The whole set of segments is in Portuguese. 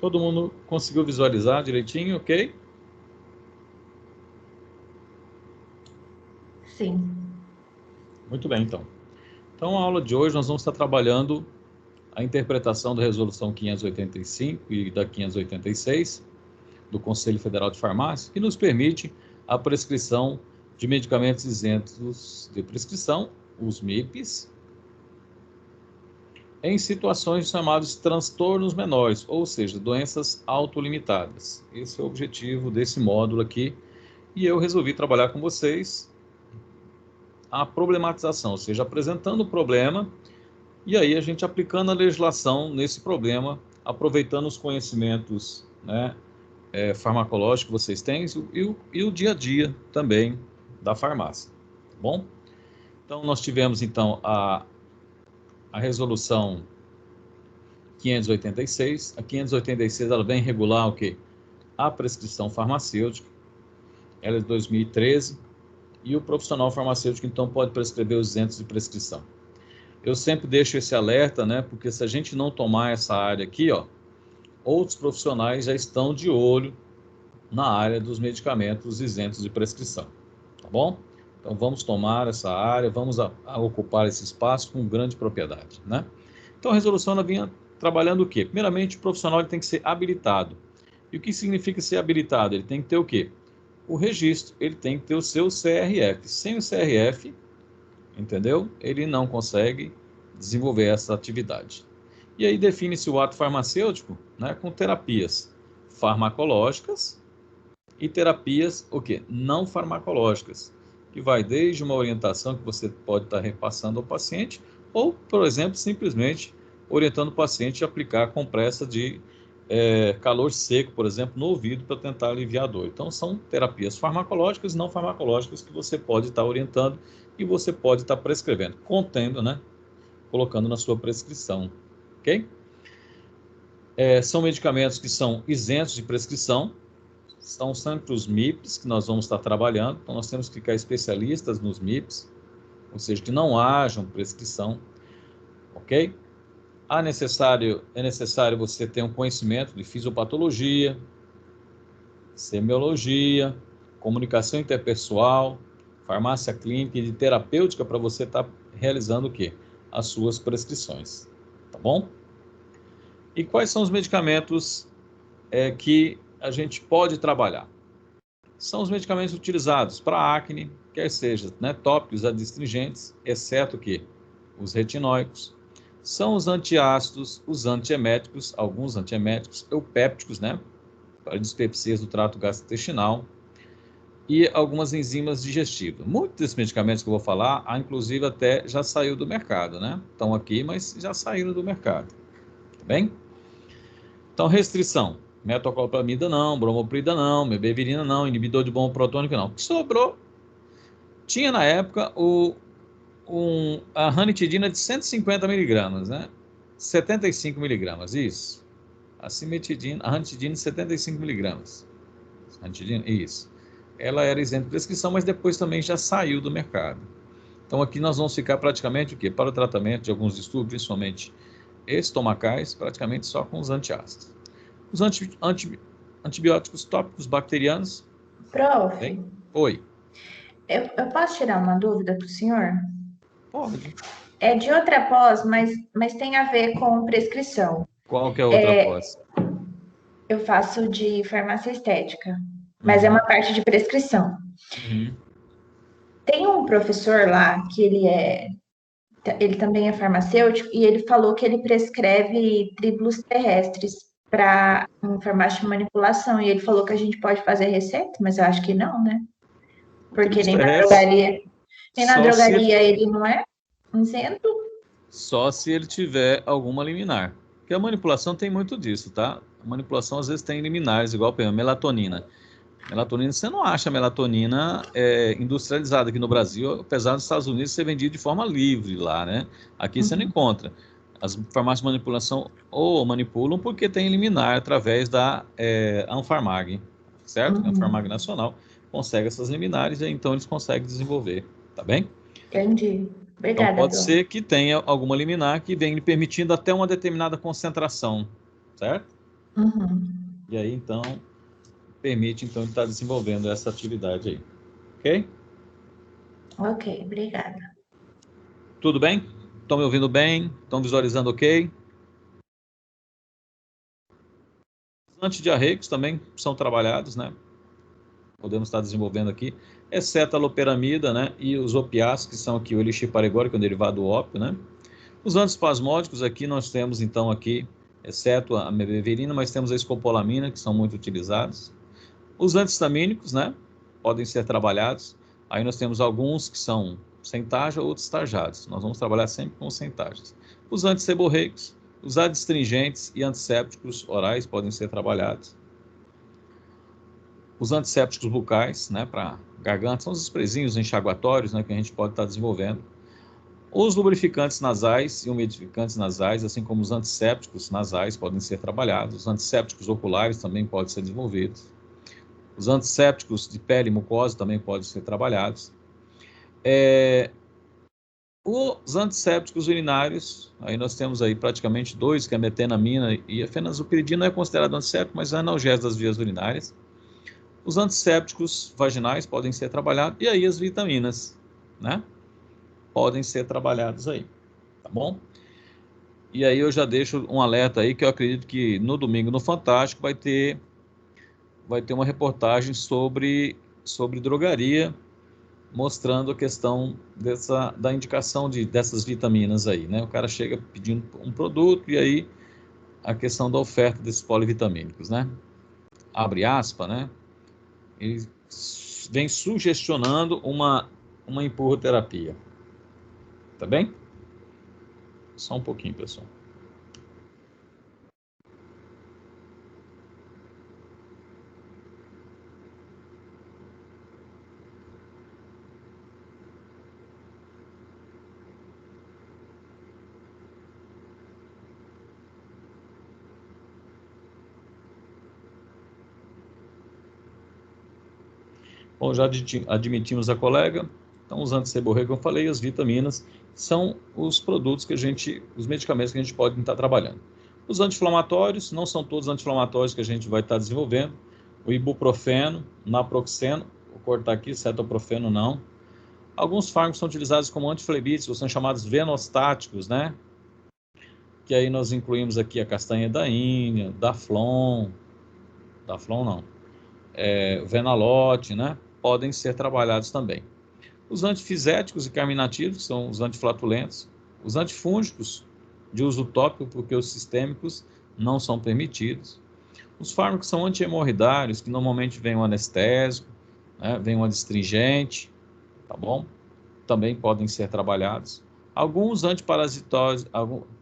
Todo mundo conseguiu visualizar direitinho, ok? Sim. Muito bem, então. Então, a aula de hoje nós vamos estar trabalhando a interpretação da Resolução 585 e da 586 do Conselho Federal de Farmácia, que nos permite a prescrição de medicamentos isentos de prescrição, os MIPs, em situações chamadas transtornos menores, ou seja, doenças autolimitadas. Esse é o objetivo desse módulo aqui, e eu resolvi trabalhar com vocês a problematização, ou seja, apresentando o problema e aí a gente aplicando a legislação nesse problema, aproveitando os conhecimentos, né, farmacológicos que vocês têm e o dia a dia também da farmácia, tá bom? Então, nós tivemos, então, a resolução 586. A 586, ela vem regular o quê? A prescrição farmacêutica, ela é de 2013, e o profissional farmacêutico, então, pode prescrever os isentos de prescrição. Eu sempre deixo esse alerta, né, porque se a gente não tomar essa área aqui, ó, outros profissionais já estão de olho na área dos medicamentos isentos de prescrição, tá bom? Então vamos tomar essa área, vamos a ocupar esse espaço com grande propriedade, né? Então a resolução ela vinha trabalhando o quê? Primeiramente, o profissional ele tem que ser habilitado. E o que significa ser habilitado? Ele tem que ter o quê? O registro, ele tem que ter o seu CRF. Sem o CRF, entendeu? Ele não consegue desenvolver essa atividade. E aí define-se o ato farmacêutico, né, com terapias farmacológicas e terapias o quê? Não farmacológicas, que vai desde uma orientação que você pode estar repassando ao paciente, ou, por exemplo, simplesmente orientando o paciente a aplicar a compressa de calor seco, por exemplo, no ouvido para tentar aliviar a dor. Então, são terapias farmacológicas e não farmacológicas que você pode estar orientando e você pode estar prescrevendo, contendo, né? Colocando na sua prescrição, ok? São medicamentos que são isentos de prescrição, são sempre os MIPs que nós vamos estar trabalhando, então nós temos que ficar especialistas nos MIPs, ou seja, que não hajam prescrição, ok? É necessário você ter um conhecimento de fisiopatologia, semiologia, comunicação interpessoal, farmácia clínica e de terapêutica para você estar realizando o quê? As suas prescrições, tá bom? E quais são os medicamentos que a gente pode trabalhar? São os medicamentos utilizados para acne, quer seja, né, tópicos adstringentes, exceto que os retinóicos, são os antiácidos, os antieméticos, alguns antieméticos, eupépticos, né, para dispepsias do trato gastrointestinal, e algumas enzimas digestivas. Muitos desses medicamentos que eu vou falar, inclusive até já saiu do mercado, né? Estão aqui, mas já saíram do mercado, tá bem? Então, restrição. Metoclopramida não, bromoprida não, mebevirina não, inibidor de bomba protônica não. O que sobrou, tinha na época a ranitidina de 150 miligramas, né? 75 miligramas, isso. A cimetidina, a ranitidina de 75 miligramas. Ranitidina, isso. Ela era isenta de prescrição, mas depois também já saiu do mercado. Então aqui nós vamos ficar praticamente o quê? Para o tratamento de alguns distúrbios, principalmente estomacais, praticamente só com os antiácidos. Os antibióticos tópicos bacterianos, Prof, bem? Oi, eu posso tirar uma dúvida para o senhor? pode. É de outra pós, mas tem a ver com prescrição. Qual que é a outra pós? Eu faço de farmácia estética, mas é uma Uhum, parte de prescrição. uhum. Tem um professor lá que ele também é farmacêutico e ele falou que ele prescreve tribulus terrestres para farmácia de manipulação e ele falou que a gente pode fazer receita, mas eu acho que não, né? O Porque tribus terrestre, nem na só se ele, drogaria ele não é isento. só se ele tiver alguma liminar. Porque a manipulação tem muito disso, tá? A manipulação às vezes tem liminares, igual, por exemplo, melatonina. Melatonina, você não acha melatonina industrializada aqui no Brasil, apesar dos Estados Unidos ser vendida de forma livre lá, né? Aqui você não Uhum. encontra. As farmácias de manipulação ou manipulam porque tem liminar através da Anfarmag, certo? A Anfarmag Uhum. Nacional consegue essas liminares e então eles conseguem desenvolver, tá bem? Entendi. Então Obrigada, pode Bruno. ser que tenha alguma liminar que venha lhe permitindo até uma determinada concentração, certo? Uhum. E aí, então, permite, então, ele estar desenvolvendo essa atividade aí. Ok? Ok, obrigada. Tudo bem? Estão me ouvindo bem? Estão visualizando ok? Os antidiarreicos também são trabalhados, né? Podemos estar desenvolvendo aqui, exceto a loperamida, né? E os opiáceos, que são aqui o elixir paregórico, que é um derivado do ópio, né? Os antiespasmódicos aqui nós temos, então, aqui, exceto a mebeverina, mas temos a escopolamina, que são muito utilizados. Os antihistamínicos, né? Podem ser trabalhados. Aí nós temos alguns que são sem tarja, outros tarjados. Nós vamos trabalhar sempre com sem tarjas. Os antisseborreicos, os adstringentes e antissépticos orais podem ser trabalhados. Os antissépticos bucais, né, para garganta, são os sprayzinhos enxaguatórios, né, que a gente pode estar desenvolvendo. Os lubrificantes nasais e umidificantes nasais, assim como os antissépticos nasais, podem ser trabalhados. Os antissépticos oculares também podem ser desenvolvidos. Os antissépticos de pele e mucosa também podem ser trabalhados. Os antissépticos urinários, aí nós temos aí praticamente dois, que é a metenamina e a fenazopiridina, não é considerado antisséptico, mas é analgésico das vias urinárias. Os antissépticos vaginais podem ser trabalhados, e aí as vitaminas, né? Podem ser trabalhadas aí, tá bom? E aí eu já deixo um alerta aí, que eu acredito que no domingo no Fantástico vai ter uma reportagem sobre drogaria, mostrando a questão da indicação dessas vitaminas aí, né? O cara chega pedindo um produto e aí a questão da oferta desses polivitamínicos, né? Abre aspas, né? Ele vem sugestionando uma empurroterapia. Tá bem? Só um pouquinho, pessoal. Bom, já admitimos a colega. Então, os antisseborreico, como eu falei, as vitaminas são os produtos os medicamentos que a gente pode estar trabalhando. Os anti-inflamatórios, não são todos anti-inflamatórios que a gente vai estar desenvolvendo. O ibuprofeno, naproxeno, vou cortar aqui, cetoprofeno não. Alguns fármacos são utilizados como antiflebíticos, são chamados venostáticos, né? Que aí nós incluímos aqui a castanha da Índia, Daflon não, Venalote, né? Podem ser trabalhados também. Os antifiséticos e carminativos, que são os antiflatulentos. Os antifúngicos, de uso tópico, porque os sistêmicos não são permitidos. Os fármacos são antihemorroidários, que normalmente vem um anestésico, né? Vem um adstringente, tá bom? Também podem ser trabalhados. Alguns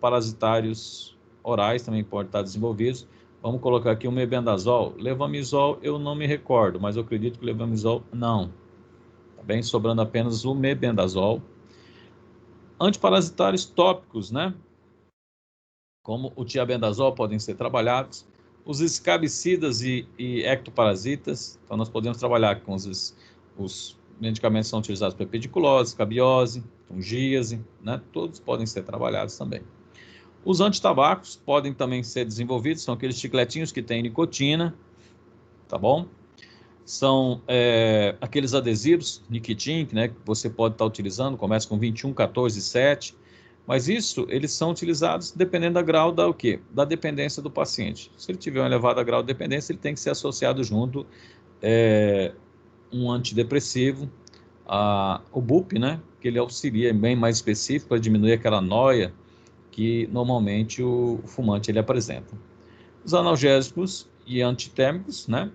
parasitários orais também podem estar desenvolvidos. Vamos colocar aqui o mebendazol. Levamisol eu não me recordo, mas eu acredito que o levamisol não. Tá bem? Sobrando apenas o mebendazol. Antiparasitários tópicos, né? Como o tiabendazol podem ser trabalhados. Os escabicidas e ectoparasitas. Então nós podemos trabalhar com os medicamentos que são utilizados para pediculose, escabiose, fungíase, né? Todos podem ser trabalhados também. Os antitabacos podem também ser desenvolvidos, são aqueles chicletinhos que têm nicotina, tá bom? São aqueles adesivos, Nikitin, né, que você pode estar utilizando, começa com 21, 14, 7, mas eles são utilizados dependendo do grau da dependência do paciente. Se ele tiver um elevado grau de dependência, ele tem que ser associado junto um antidepressivo, o BUP, né, que ele auxilia bem mais específico para diminuir aquela noia que normalmente o fumante ele apresenta. Os analgésicos e antitérmicos, né,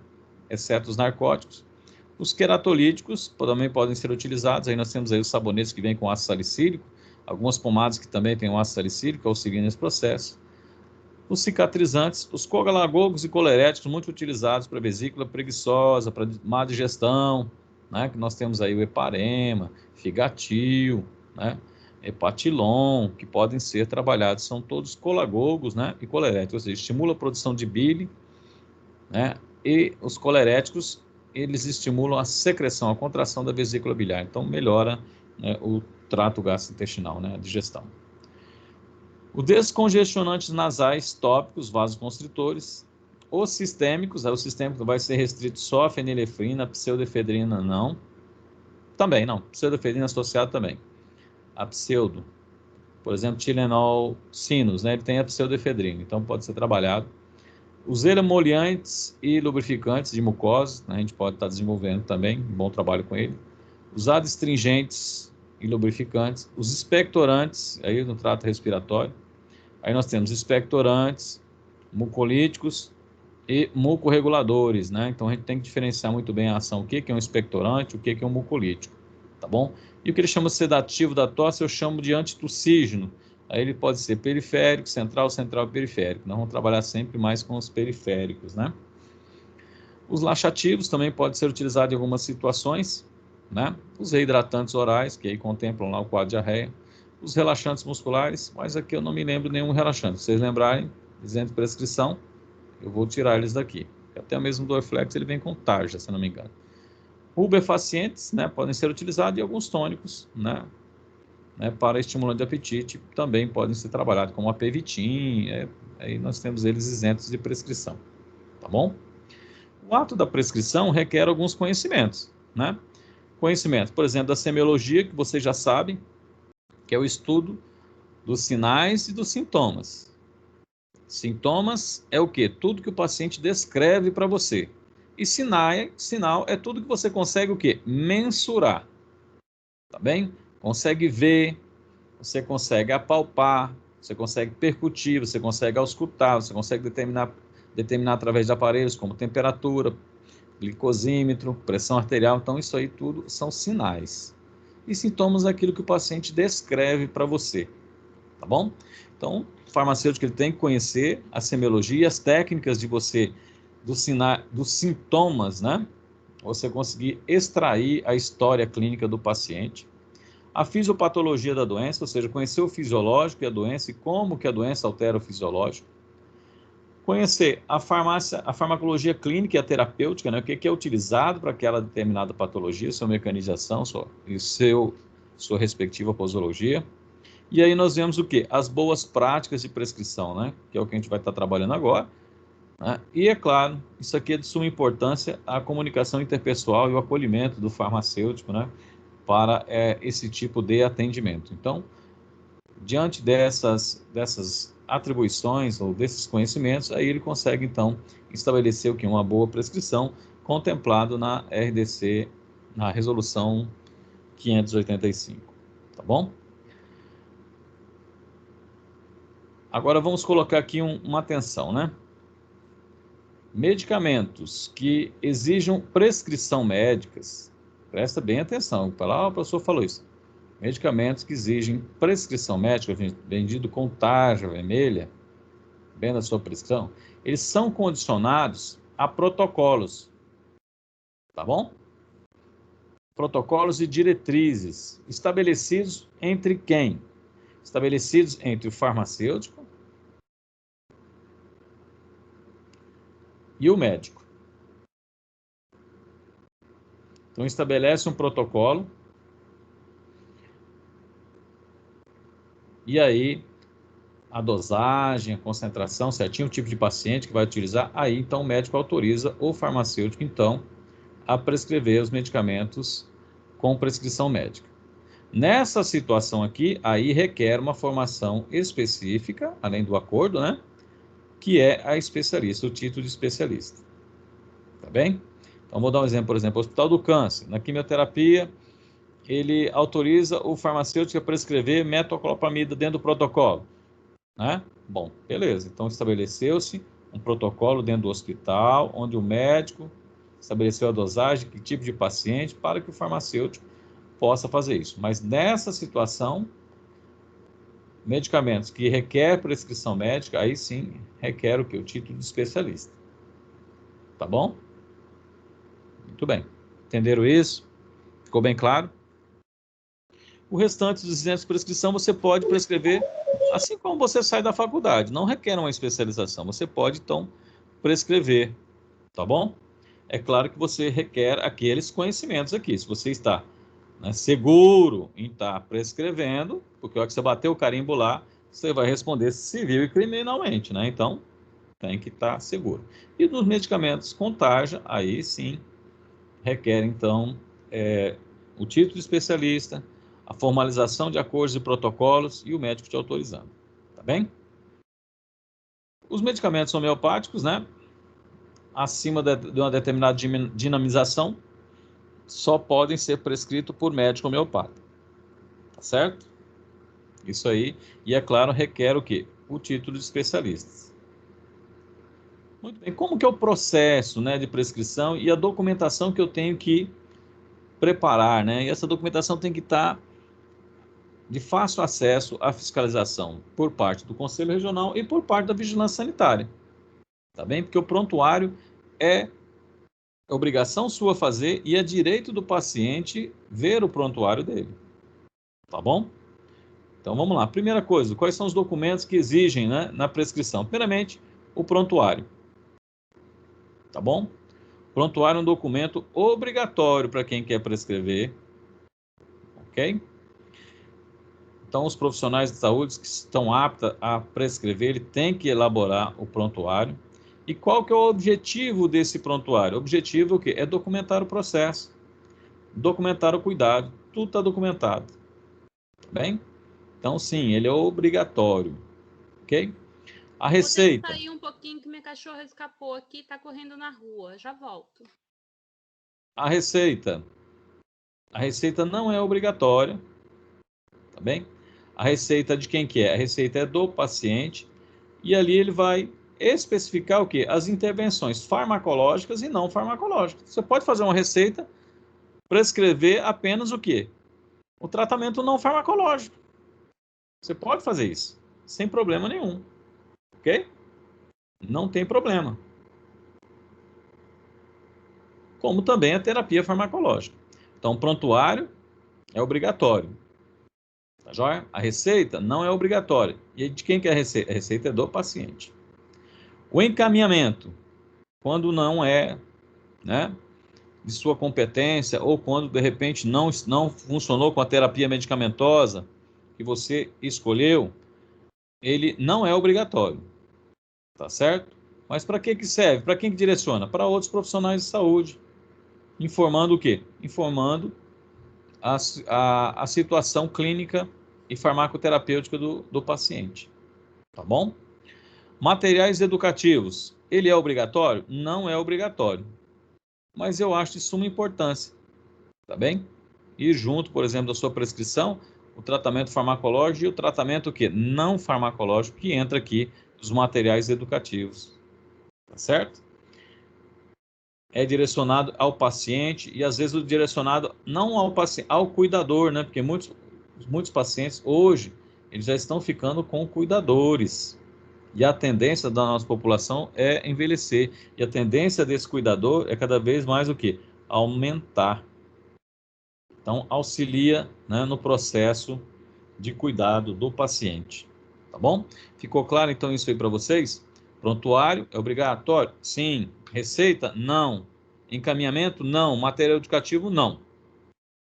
exceto os narcóticos. Os queratolíticos também podem ser utilizados. Aí nós temos aí os sabonetes que vêm com ácido salicílico, algumas pomadas que também têm o ácido salicílico, auxiliam nesse processo. Os cicatrizantes, os coagulagogos e coleréticos, muito utilizados para vesícula preguiçosa, para má digestão, né? Que nós temos aí o heparema, figatil, né? Hepatilon, que podem ser trabalhados, são todos colagogos, né? E coleréticos, ou seja, estimula a produção de bile, né? E os coleréticos, eles estimulam a secreção, a contração da vesícula biliar, então melhora, né, o trato gastrointestinal, né? A digestão. Os descongestionantes nasais tópicos, vasoconstritores, os sistêmicos, o sistêmico vai ser restrito só a fenilefrina, pseudoefedrina não. Também não, pseudoefedrina associado também. A pseudo, por exemplo, Tilenol sinus, né? Ele tem a pseudoefedrina, então pode ser trabalhado. Os emoliantes e lubrificantes de mucosas, né? A gente pode estar desenvolvendo também, um bom trabalho com ele. Os adstringentes e lubrificantes, os expectorantes, aí no trato respiratório. Aí nós temos expectorantes, mucolíticos e mucorreguladores, né? Então a gente tem que diferenciar muito bem a ação, o que é um expectorante, o que é um mucolítico, tá bom? E o que ele chama de sedativo da tosse, eu chamo de antitussígeno. Aí ele pode ser periférico, central, central e periférico. Nós vamos trabalhar sempre mais com os periféricos, né? Os laxativos também podem ser utilizados em algumas situações, né? Os reidratantes orais, que aí contemplam lá o quadro de diarreia. Os relaxantes musculares, mas aqui eu não me lembro nenhum relaxante. Se vocês lembrarem, dizendo de prescrição, eu vou tirar eles daqui. Até mesmo o Dorflex, ele vem com tarja, se não me engano. Rubefacientes, né, podem ser utilizados e alguns tônicos, né, para estimulante de apetite, também podem ser trabalhados como a Pevitin, aí nós temos eles isentos de prescrição, tá bom? O ato da prescrição requer alguns conhecimentos, né? Conhecimento, por exemplo, da semiologia, que vocês já sabem, que é o estudo dos sinais e dos sintomas. Sintomas é o quê? Tudo que o paciente descreve para você. E sinal é tudo que você consegue o quê? Mensurar. Tá bem? Consegue ver, você consegue apalpar, você consegue percutir, você consegue auscultar, você consegue determinar através de aparelhos como temperatura, glicosímetro, pressão arterial. Então, isso aí tudo são sinais. E sintomas é aquilo que o paciente descreve para você. Tá bom? Então, o farmacêutico ele tem que conhecer a semiologia, as técnicas de você, dos sintomas, né? Você conseguir extrair a história clínica do paciente. A fisiopatologia da doença, ou seja, conhecer o fisiológico e a doença e como que a doença altera o fisiológico. Conhecer a farmacologia clínica e a terapêutica, né? O que é utilizado para aquela determinada patologia, sua mecanização e sua respectiva posologia. E aí nós vemos o quê? As boas práticas de prescrição, né? Que é o que a gente vai estar trabalhando agora. Né? E, é claro, isso aqui é de suma importância, a comunicação interpessoal e o acolhimento do farmacêutico, né? Para esse tipo de atendimento. Então, diante dessas atribuições ou desses conhecimentos, aí ele consegue, então, estabelecer o que? Uma boa prescrição, contemplado na RDC, na resolução 585. Tá bom? Agora vamos colocar aqui uma atenção, né? Medicamentos que exijam prescrição médicas, presta bem atenção, o professor falou isso. Medicamentos que exigem prescrição médica, vendido com tarja vermelha, bem na sua prescrição, eles são condicionados a protocolos, tá bom? Protocolos e diretrizes estabelecidos entre quem? Estabelecidos entre o farmacêutico e o médico. Então, estabelece um protocolo e aí a dosagem, a concentração, certinho, o tipo de paciente que vai utilizar, aí então o médico autoriza o farmacêutico, então, a prescrever os medicamentos com prescrição médica. Nessa situação aqui, aí requer uma formação específica, além do acordo, né? Que é a especialista, o título de especialista. Tá bem? Então, vou dar um exemplo, por exemplo, o Hospital do Câncer, na quimioterapia, ele autoriza o farmacêutico a prescrever metoclopramida dentro do protocolo, né? Bom, beleza. Então, estabeleceu-se um protocolo dentro do hospital, onde o médico estabeleceu a dosagem, que tipo de paciente, para que o farmacêutico possa fazer isso. Mas nessa situação, medicamentos que requer prescrição médica, aí sim requer o que? O título de especialista. Tá bom? Muito bem. Entenderam isso? Ficou bem claro? O restante dos isentos de prescrição você pode prescrever assim como você sai da faculdade. Não requer uma especialização. Você pode, então, prescrever. Tá bom? É claro que você requer aqueles conhecimentos aqui. Se você está, né, seguro em estar prescrevendo, porque a hora que você bater o carimbo lá, você vai responder civil e criminalmente, né? Então, tem que estar seguro. E nos medicamentos com tarja, aí sim, requer, então, o título de especialista, a formalização de acordos e protocolos e o médico te autorizando. Tá bem? Os medicamentos homeopáticos, né, acima de uma determinada dinamização, só podem ser prescritos por médico homeopata. Tá certo? Isso aí. E, é claro, requer o quê? O título de especialista. Muito bem. Como que é o processo, né, de prescrição e a documentação que eu tenho que preparar, né? E essa documentação tem que estar de fácil acesso à fiscalização por parte do Conselho Regional e por parte da Vigilância Sanitária. Tá bem? Porque o prontuário é obrigação sua fazer e é direito do paciente ver o prontuário dele. Tá bom? Então vamos lá. Primeira coisa, quais são os documentos que exigem, né, na prescrição? Primeiramente, o prontuário. Tá bom? Prontuário é um documento obrigatório para quem quer prescrever. Ok? Então, os profissionais de saúde que estão aptos a prescrever, ele tem que elaborar o prontuário. E qual que é o objetivo desse prontuário? O objetivo é o quê? É documentar o processo, documentar o cuidado, tudo está documentado. Tá bem? Então, sim, ele é obrigatório. Ok? A receita. Vou ter que sair um pouquinho que minha cachorra escapou aqui e está correndo na rua. Já volto. A receita. A receita não é obrigatória. Tá bem? A receita de quem que é? A receita é do paciente. E ali ele vai especificar o quê? As intervenções farmacológicas e não farmacológicas. Você pode fazer uma receita, prescrever apenas o quê? O tratamento não farmacológico. Você pode fazer isso, sem problema nenhum. Ok? Não tem problema. Como também a terapia farmacológica. Então, o prontuário é obrigatório. Tá joia? A receita não é obrigatória. E de quem que é a receita? A receita é do paciente. O encaminhamento, quando não é, né, de sua competência ou quando de repente não funcionou com a terapia medicamentosa que você escolheu, ele não é obrigatório, tá certo? Mas para que serve? Para quem que direciona? Para outros profissionais de saúde, informando o quê? Informando a situação clínica e farmacoterapêutica do paciente, tá bom? Materiais educativos, ele é obrigatório? Não é obrigatório, mas eu acho de suma importância, tá bem? E junto, por exemplo, da sua prescrição, o tratamento farmacológico e o tratamento que não farmacológico, que entra aqui dos materiais educativos, tá certo? É direcionado ao paciente e às vezes direcionado não ao paciente, ao cuidador, né? Porque muitos pacientes hoje eles já estão ficando com cuidadores. E a tendência da nossa população é envelhecer. E a tendência desse cuidador é cada vez mais o quê? Aumentar. Então, auxilia, né, no processo de cuidado do paciente. Tá bom? Ficou claro, então, isso aí para vocês? Prontuário é obrigatório? Sim. Receita? Não. Encaminhamento? Não. Material educativo? Não.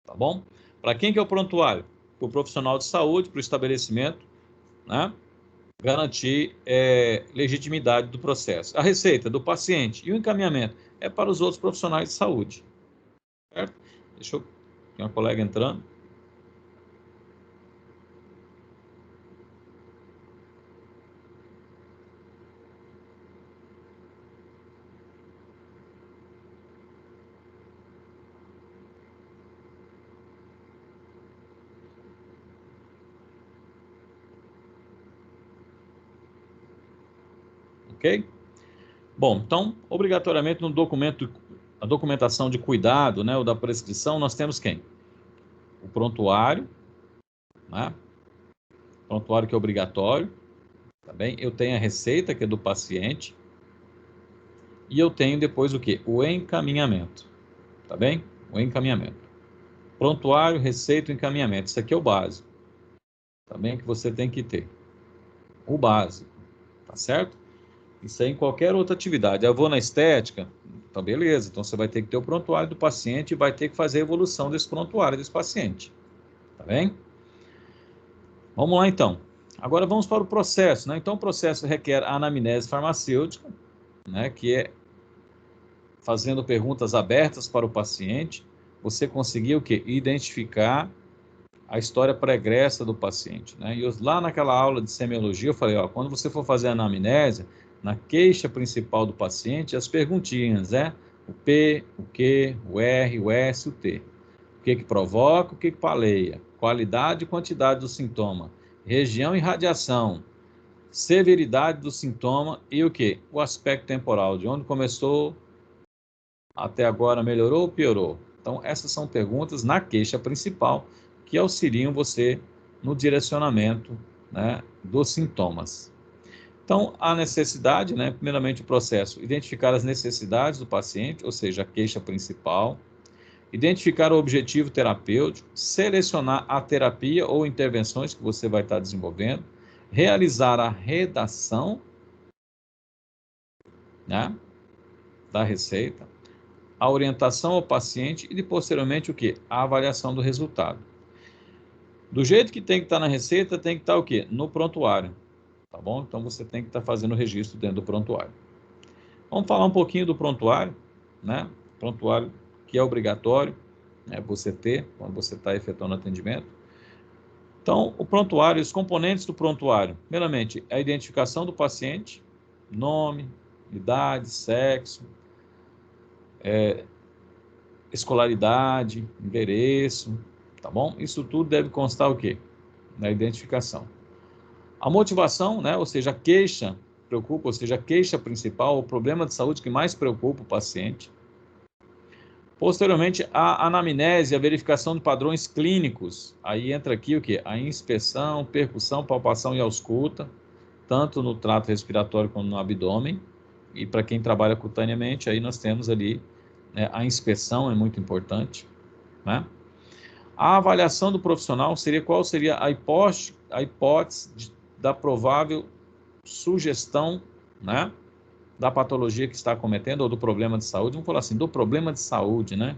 Tá bom? Para quem que é o prontuário? Para o profissional de saúde, para o estabelecimento, né? Garantir legitimidade do processo. A receita do paciente e o encaminhamento é para os outros profissionais de saúde. Certo? Deixa eu... Tem uma colega entrando. Ok? Bom, então, obrigatoriamente no documento, a documentação de cuidado, né, ou da prescrição, nós temos quem? O prontuário, né? Prontuário que é obrigatório, tá bem? Eu tenho a receita, que é do paciente, e eu tenho depois o quê? O encaminhamento, tá bem? O encaminhamento. Prontuário, receita e encaminhamento. Isso aqui é o básico, tá bem? Que você tem que ter. O básico, tá certo? Isso aí em qualquer outra atividade. Eu vou na estética, então beleza. Então você vai ter que ter o prontuário do paciente e vai ter que fazer a evolução desse prontuário desse paciente. Tá bem? Vamos lá então. Agora vamos para o processo, né? Então o processo requer a anamnese farmacêutica, né? Que é fazendo perguntas abertas para o paciente, você conseguir o quê? Identificar a história pregressa do paciente, né? E lá naquela aula de semiologia eu falei, ó, quando você for fazer a anamnese, na queixa principal do paciente, as perguntinhas, né? O P, o Q, o R, o S, o T. O que provoca, o que paleia, qualidade e quantidade do sintoma, região e radiação, severidade do sintoma e o quê? O aspecto temporal, de onde começou até agora, melhorou ou piorou? Então, essas são perguntas na queixa principal que auxiliam você no direcionamento, né, dos sintomas. Então, a necessidade, né, primeiramente o processo, identificar as necessidades do paciente, ou seja, a queixa principal, identificar o objetivo terapêutico, selecionar a terapia ou intervenções que você vai estar desenvolvendo, realizar a redação, né, da receita, a orientação ao paciente e, posteriormente, o quê? A avaliação do resultado. Do jeito que tem que estar na receita, tem que estar o quê? No prontuário, tá bom? Então, você tem que estar fazendo o registro dentro do prontuário. Vamos falar um pouquinho do prontuário, né? Prontuário que é obrigatório, né, você ter quando você está efetuando atendimento. Então, o prontuário, os componentes do prontuário, primeiramente, a identificação do paciente, nome, idade, sexo, escolaridade, endereço, tá bom? Isso tudo deve constar o quê? Na identificação. A motivação, né, ou seja, a queixa preocupa, ou seja, a queixa principal, o problema de saúde que mais preocupa o paciente. Posteriormente, a anamnese, a verificação de padrões clínicos. Aí entra aqui o quê? A inspeção, percussão, palpação e ausculta, tanto no trato respiratório como no abdômen. E para quem trabalha cutaneamente, aí nós temos ali, né, a inspeção é muito importante, né? A avaliação do profissional seria qual seria a hipótese da provável sugestão, né, da patologia que está cometendo ou do problema de saúde. Vamos falar assim, do problema de saúde, né?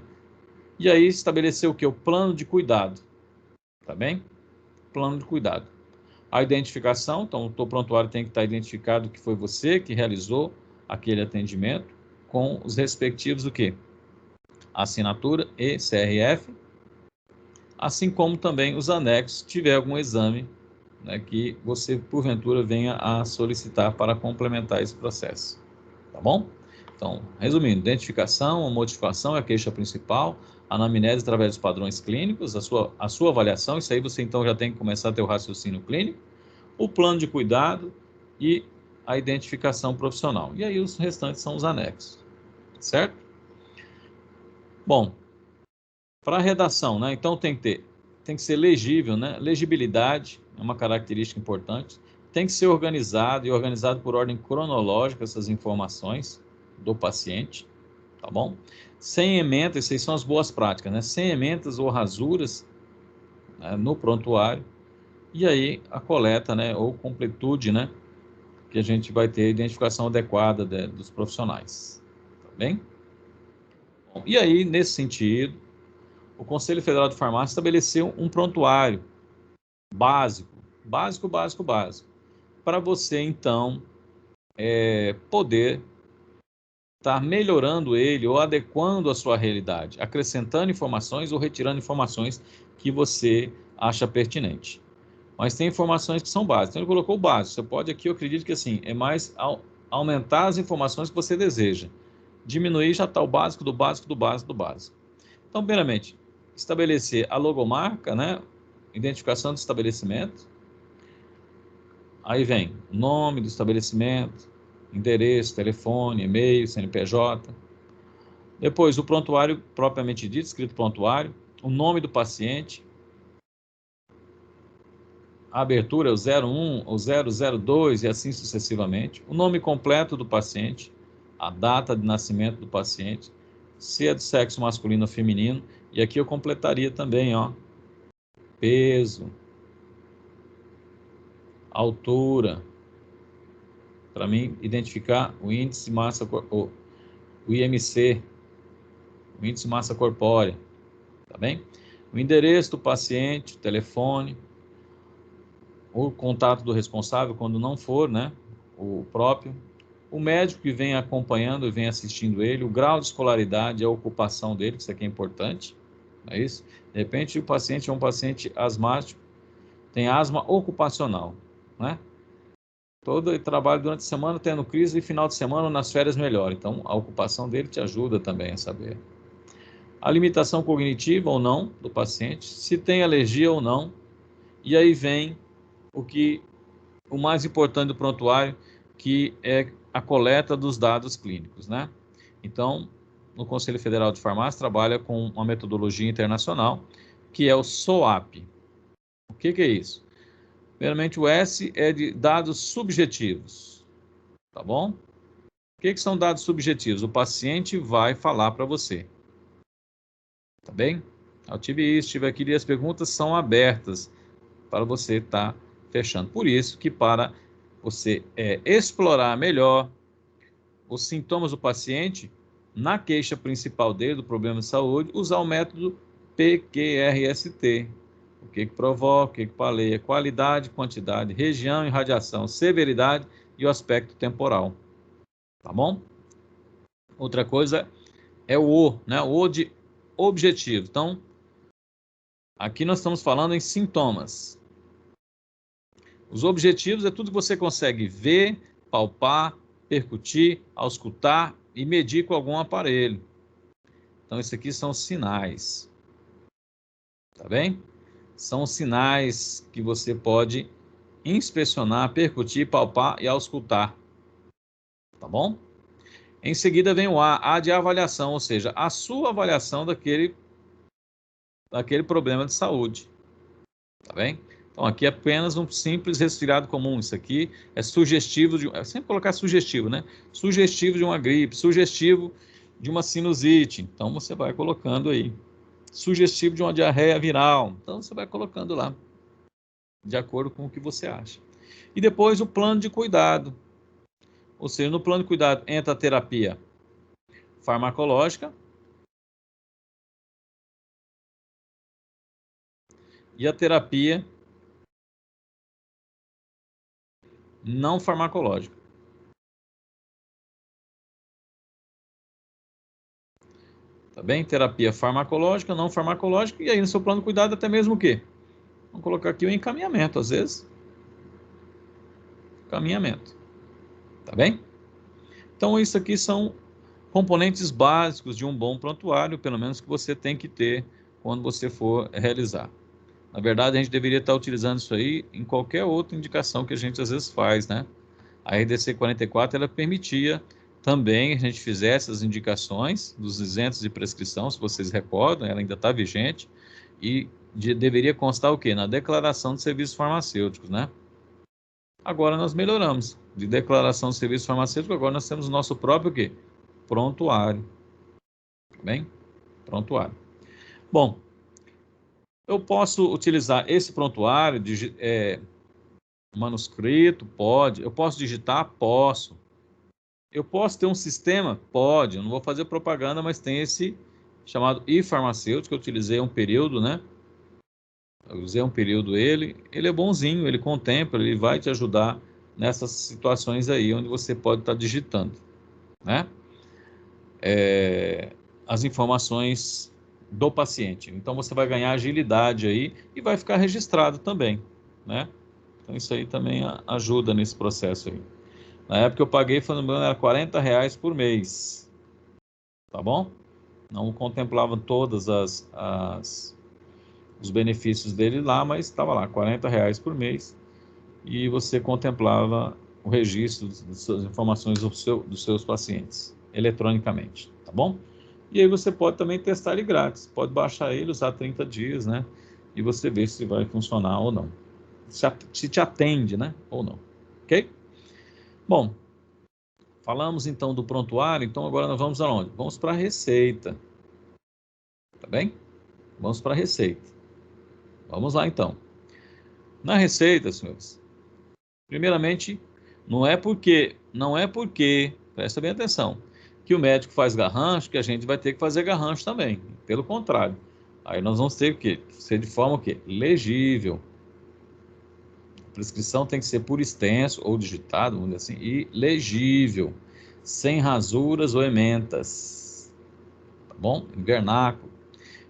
E aí estabelecer o que? O plano de cuidado, tá bem? Plano de cuidado. A identificação, então o prontuário tem que estar identificado que foi você que realizou aquele atendimento com os respectivos o quê? Assinatura e CRF, assim como também os anexos, se tiver algum exame, né, que você, porventura, venha a solicitar para complementar esse processo. Tá bom? Então, resumindo, identificação, a modificação é a queixa principal, a anamnese através dos padrões clínicos, a sua avaliação, isso aí você então já tem que começar a ter o raciocínio clínico, o plano de cuidado e a identificação profissional. E aí os restantes são os anexos, certo? Bom, para a redação, né? Então tem que ser legível, né? Legibilidade é uma característica importante. Tem que ser organizado e organizado por ordem cronológica essas informações do paciente, tá bom? Sem ementas, essas são as boas práticas, né? Sem ementas ou rasuras, né, no prontuário. E aí a coleta, né, ou completude, né, que a gente vai ter a identificação adequada dos profissionais, tá bem? Bom, e aí, nesse sentido, o Conselho Federal de Farmácia estabeleceu um prontuário básico, para você, então, poder estar melhorando ele ou adequando a sua realidade, acrescentando informações ou retirando informações que você acha pertinente. Mas tem informações que são básicas. Então, ele colocou o básico. Você pode aqui, eu acredito que assim, é mais aumentar as informações que você deseja. Diminuir já está o básico do básico do básico do básico. Então, primeiramente, estabelecer a logomarca, né? Identificação do estabelecimento. Aí vem o nome do estabelecimento, endereço, telefone, e-mail, CNPJ. Depois, o prontuário propriamente dito, escrito prontuário, o nome do paciente, a abertura é o 01, o 002 e assim sucessivamente, o nome completo do paciente, a data de nascimento do paciente, se é de sexo masculino ou feminino, e aqui eu completaria também, ó, peso, altura, para mim identificar o índice massa, o IMC, o índice massa corpórea, tá bem? O endereço do paciente, o telefone, o contato do responsável, quando não for, né, o próprio, o médico que vem acompanhando e vem assistindo ele, o grau de escolaridade, a ocupação dele, que isso aqui é importante, não é isso? De repente, o paciente é um paciente asmático, tem asma ocupacional, né? Todo ele trabalha durante a semana tendo crise e final de semana nas férias melhor. Então, a ocupação dele te ajuda também a saber. A limitação cognitiva ou não do paciente, se tem alergia ou não. E aí vem o mais importante do prontuário, que é a coleta dos dados clínicos, né? Então, no Conselho Federal de Farmácia trabalha com uma metodologia internacional, que é o SOAP. O que é isso? Primeiramente, o S é de dados subjetivos, tá bom? O que são dados subjetivos? O paciente vai falar para você, tá bem? Eu tive isso, tive aquilo, e as perguntas são abertas para você estar fechando. Por isso que para você explorar melhor os sintomas do paciente, na queixa principal dele, do problema de saúde, usar o método PQRST. O que provoca, o que paleia, qualidade, quantidade, região e radiação, severidade e o aspecto temporal. Tá bom? Outra coisa é o O, né? O O de objetivo. Então, aqui nós estamos falando em sintomas. Os objetivos é tudo que você consegue ver, palpar, percutir, auscultar e medir com algum aparelho. Então, isso aqui são sinais. Tá bem? São sinais que você pode inspecionar, percutir, palpar e auscultar. Tá bom? Em seguida vem o A de avaliação, ou seja, a sua avaliação daquele problema de saúde. Tá bem? Então, aqui é apenas um simples resfriado comum. Isso aqui é sugestivo de... sempre colocar sugestivo, né? Sugestivo de uma gripe, sugestivo de uma sinusite. Então, você vai colocando aí. Sugestivo de uma diarreia viral. Então, você vai colocando lá, de acordo com o que você acha. E depois o plano de cuidado. Ou seja, no plano de cuidado entra a terapia farmacológica e a terapia não farmacológica. Tá bem? Terapia farmacológica, não farmacológica, e aí no seu plano de cuidado até mesmo o quê? Vamos colocar aqui o encaminhamento, às vezes. Encaminhamento. Tá bem? Então, isso aqui são componentes básicos de um bom prontuário, pelo menos que você tem que ter quando você for realizar. Na verdade, a gente deveria estar utilizando isso aí em qualquer outra indicação que a gente às vezes faz, né? A RDC 44, ela permitia também que a gente fizesse as indicações dos isentos de prescrição, se vocês recordam, ela ainda está vigente, e deveria constar o quê? Na declaração de serviços farmacêuticos, né? Agora nós melhoramos. De declaração de serviço farmacêutico, agora nós temos o nosso próprio o quê? Prontuário. Bem? Prontuário. Bom, eu posso utilizar esse prontuário, manuscrito? Pode. Eu posso digitar? Posso. Eu posso ter um sistema? Pode. Eu não vou fazer propaganda, mas tem esse chamado e-farmacêutico, eu utilizei um período, né? Eu usei um período ele é bonzinho, ele contempla, ele vai te ajudar nessas situações aí, onde você pode estar digitando, né? As informações do paciente. Então, você vai ganhar agilidade aí e vai ficar registrado também, né? Então, isso aí também ajuda nesse processo aí. Na época eu paguei, era R$40 por mês, tá bom? Não contemplava todos os benefícios dele lá, mas estava lá, R$40 por mês, e você contemplava o registro das suas informações dos seus pacientes, eletronicamente, tá bom? E aí você pode também testar ele grátis, pode baixar ele, usar 30 dias, né? E você vê se vai funcionar ou não. Se te atende, né? Ou não, ok? Bom, falamos então do prontuário, então agora nós vamos aonde? Vamos para a receita, tá bem? Vamos para a receita. Vamos lá então. Na receita, senhores, primeiramente, não é porque, presta bem atenção, que o médico faz garrancho, que a gente vai ter que fazer garrancho também. Pelo contrário. Aí nós vamos ter que ser de forma o quê? Legível. prescrição tem que ser por extenso ou digitado, vamos dizer assim, e legível, sem rasuras ou ementas, tá bom? Em vernáculo.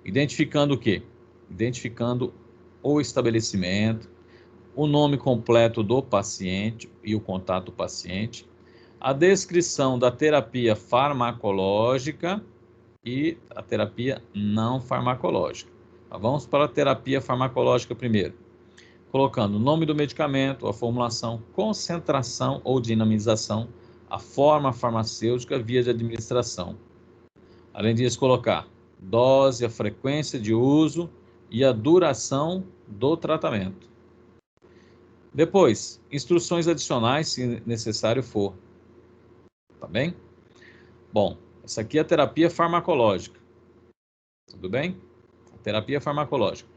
Identificando o quê? Identificando o estabelecimento, o nome completo do paciente e o contato do paciente, a descrição da terapia farmacológica e a terapia não farmacológica. Vamos para a terapia farmacológica primeiro. Colocando o nome do medicamento, a formulação, concentração ou dinamização, a forma farmacêutica, via de administração. Além disso, colocar dose, a frequência de uso e a duração do tratamento. Depois, instruções adicionais, se necessário for. Tá bem? Bom, essa aqui é a terapia farmacológica. Tudo bem? A terapia farmacológica.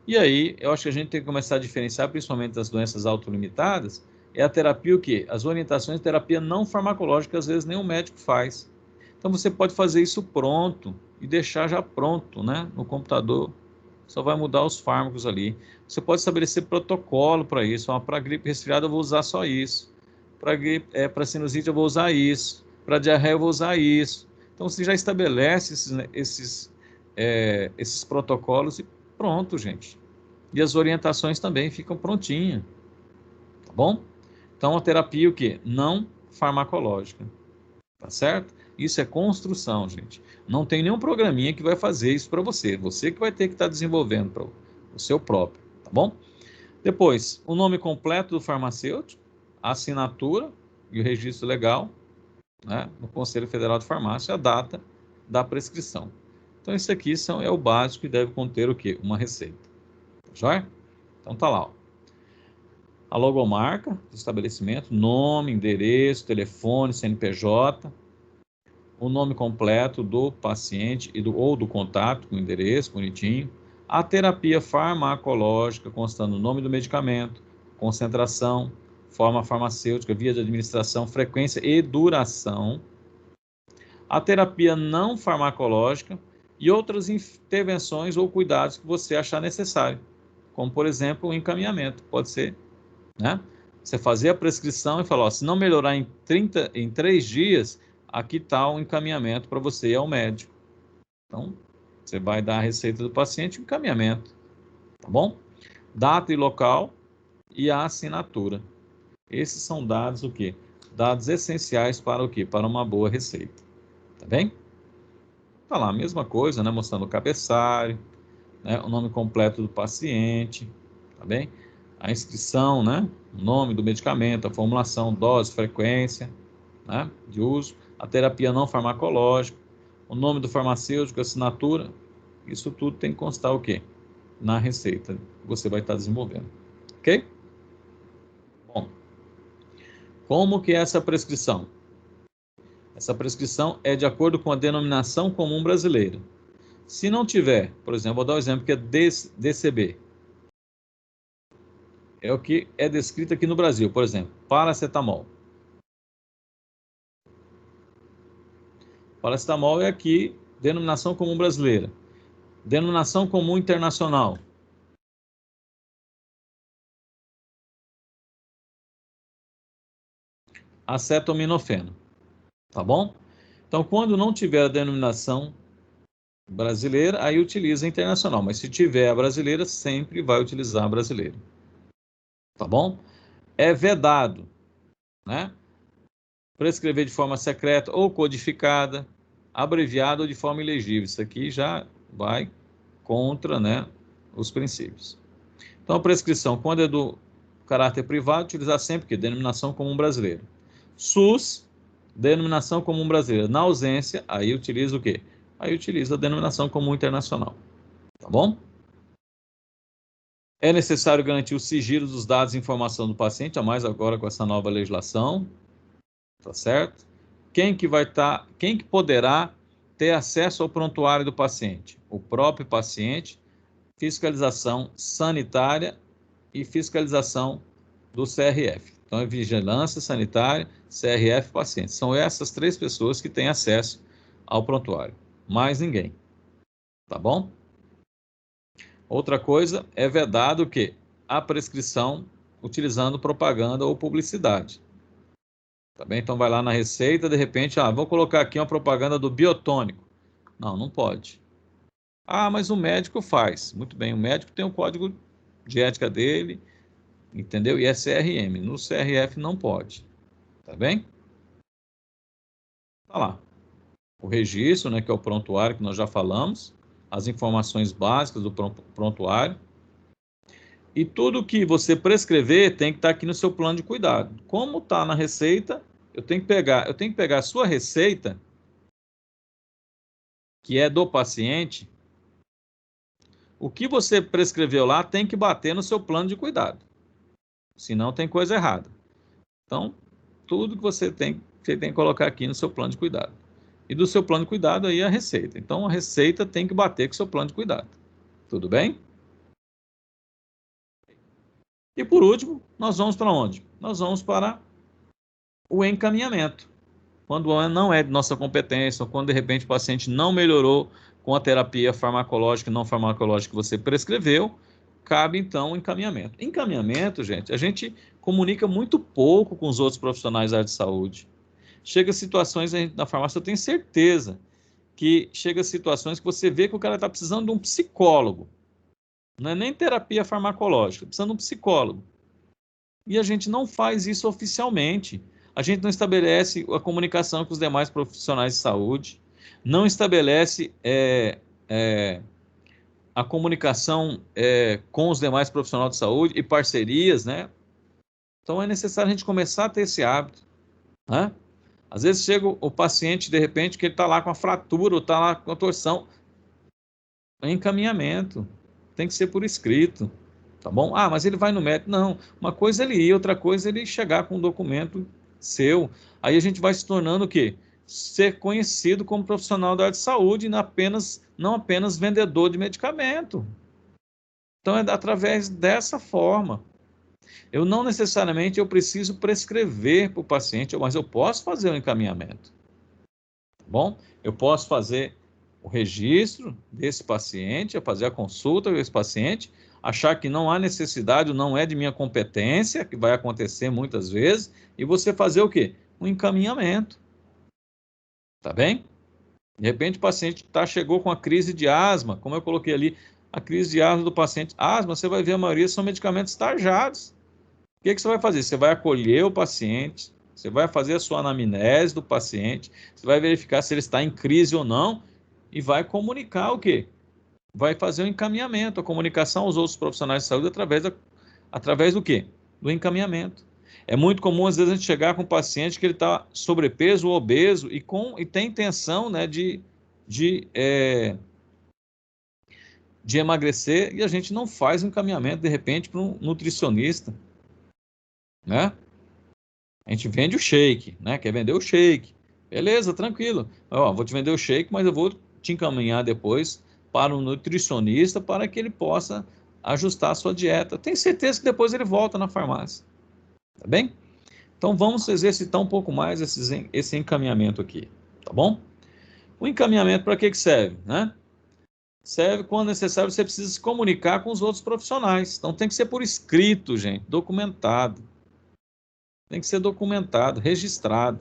E aí, eu acho que a gente tem que começar a diferenciar, principalmente das doenças autolimitadas, é a terapia o quê? As orientações de terapia não farmacológica, às vezes nenhum médico faz. Então, você pode fazer isso pronto e deixar já pronto, né? No computador, só vai mudar os fármacos ali. Você pode estabelecer protocolo para isso. Para gripe resfriada, eu vou usar só isso. Para sinusite, eu vou usar isso. Para diarreia, eu vou usar isso. Então, você já estabelece esses protocolos e pronto, gente. E as orientações também ficam prontinhas. Tá bom? Então, a terapia o quê? Não farmacológica. Tá certo? Isso é construção, gente. Não tem nenhum programinha que vai fazer isso para você. Você que vai ter que estar desenvolvendo para o seu próprio. Tá bom? Depois, o nome completo do farmacêutico, a assinatura e o registro legal, né, no Conselho Federal de Farmácia, a data da prescrição. Então, isso aqui é o básico e deve conter o quê? Uma receita. Joia? Então, tá lá, ó. A logomarca do estabelecimento, nome, endereço, telefone, CNPJ, o nome completo do paciente ou do contato com o endereço, bonitinho. A terapia farmacológica, constando o nome do medicamento, concentração, forma farmacêutica, via de administração, frequência e duração. A terapia não farmacológica e outras intervenções ou cuidados que você achar necessário, como, por exemplo, o encaminhamento. Pode ser, né? Você fazer a prescrição e falar, ó, se não melhorar em 3 dias, aqui está o encaminhamento para você ir ao médico. Então, você vai dar a receita do paciente e o encaminhamento, tá bom? Data e local e a assinatura. Esses são dados o quê? Dados essenciais para o quê? Para uma boa receita, tá bem? Tá lá, a mesma coisa, né? Mostrando o cabeçalho, né? O nome completo do paciente, tá bem? A inscrição, né? O nome do medicamento, a formulação, dose, frequência, né? De uso, a terapia não farmacológica, o nome do farmacêutico, a assinatura, isso tudo tem que constar o quê? Na receita que você vai estar desenvolvendo, ok? Bom, como que é essa prescrição? Essa prescrição é de acordo com a denominação comum brasileira. Se não tiver, por exemplo, vou dar um exemplo que é DCB. É o que é descrito aqui no Brasil, por exemplo, paracetamol. Paracetamol é aqui, denominação comum brasileira. Denominação comum internacional. Acetaminofeno. Tá bom? Então, quando não tiver a denominação brasileira, aí utiliza a internacional. Mas se tiver a brasileira, sempre vai utilizar a brasileira. Tá bom? É vedado, né? Prescrever de forma secreta ou codificada, abreviada ou de forma ilegível. Isso aqui já vai contra, né, os princípios. Então, a prescrição, quando é do caráter privado, utilizar sempre que denominação comum brasileira. SUS, denominação comum brasileira. Na ausência, aí utiliza o quê? Aí utiliza a denominação comum internacional. Tá bom? É necessário garantir o sigilo dos dados e informação do paciente, a mais agora com essa nova legislação. Tá certo? Quem que poderá ter acesso ao prontuário do paciente? O próprio paciente, fiscalização sanitária e fiscalização do CRF. Então, é vigilância sanitária, CRF, paciente. São essas 3 pessoas que têm acesso ao prontuário. Mais ninguém. Tá bom? Outra coisa, é vedado que a prescrição utilizando propaganda ou publicidade. Tá bem? Então vai lá na receita, de repente, vou colocar aqui uma propaganda do biotônico. Não, não pode. Mas o médico faz. Muito bem, o médico tem o código de ética dele, entendeu? E é CRM. No CRF não pode. Tá bem? Tá lá. O registro, né, que é o prontuário que nós já falamos, as informações básicas do prontuário. E tudo que você prescrever tem que estar aqui no seu plano de cuidado. Como está na receita, eu tenho que pegar a sua receita, que é do paciente. O que você prescreveu lá tem que bater no seu plano de cuidado. Senão tem coisa errada. Então, tudo que você tem que colocar aqui no seu plano de cuidado. E do seu plano de cuidado aí a receita. Então, a receita tem que bater com o seu plano de cuidado. Tudo bem? E por último, nós vamos para onde? Nós vamos para o encaminhamento. Quando não é de nossa competência, ou quando de repente o paciente não melhorou com a terapia farmacológica e não farmacológica que você prescreveu, cabe então o encaminhamento. Encaminhamento, gente, a gente comunica muito pouco com os outros profissionais da área de saúde. Chega a situações na farmácia, eu tenho certeza que chega a situações que você vê que o cara está precisando de um psicólogo. Não é nem terapia farmacológica, precisando de um psicólogo. E a gente não faz isso oficialmente. A gente não estabelece a comunicação com os demais profissionais de saúde, não estabelece a comunicação com os demais profissionais de saúde e parcerias, né? Então é necessário a gente começar a ter esse hábito, né? Às vezes chega o paciente, de repente, que ele está lá com a fratura, ou está lá com a torção. É encaminhamento, tem que ser por escrito, tá bom? Mas ele vai no médico. Não, uma coisa é ele ir, outra coisa é ele chegar com um documento seu. Aí a gente vai se tornando o quê? Ser conhecido como profissional da área de saúde e não apenas vendedor de medicamento. Então é através dessa forma. Eu não necessariamente preciso prescrever para o paciente, mas eu posso fazer o encaminhamento. Tá bom? Eu posso fazer o registro desse paciente, fazer a consulta desse paciente, achar que não há necessidade, não é de minha competência, que vai acontecer muitas vezes, e você fazer o quê? Um encaminhamento. Tá bem? De repente o paciente chegou com a crise de asma, como eu coloquei ali, a crise de asma do paciente. Asma, você vai ver, a maioria são medicamentos tarjados. O que você vai fazer? Você vai acolher o paciente, você vai fazer a sua anamnese do paciente, você vai verificar se ele está em crise ou não, e vai comunicar o quê? Vai fazer o encaminhamento, a comunicação aos outros profissionais de saúde através do quê? Do encaminhamento. É muito comum, às vezes, a gente chegar com um paciente que ele está sobrepeso ou obeso e tem intenção, né, de emagrecer, e a gente não faz o encaminhamento, de repente, para um nutricionista, né? A gente vende o shake, né? Quer vender o shake. Beleza, tranquilo. Vou te vender o shake, mas eu vou te encaminhar depois para um nutricionista para que ele possa ajustar a sua dieta. Tenho certeza que depois ele volta na farmácia. Tá bem? Então vamos exercitar um pouco mais esse encaminhamento aqui. Tá bom? O encaminhamento para que serve, né? Serve quando necessário, você precisa se comunicar com os outros profissionais. Então tem que ser por escrito, gente, documentado. Tem que ser documentado, registrado.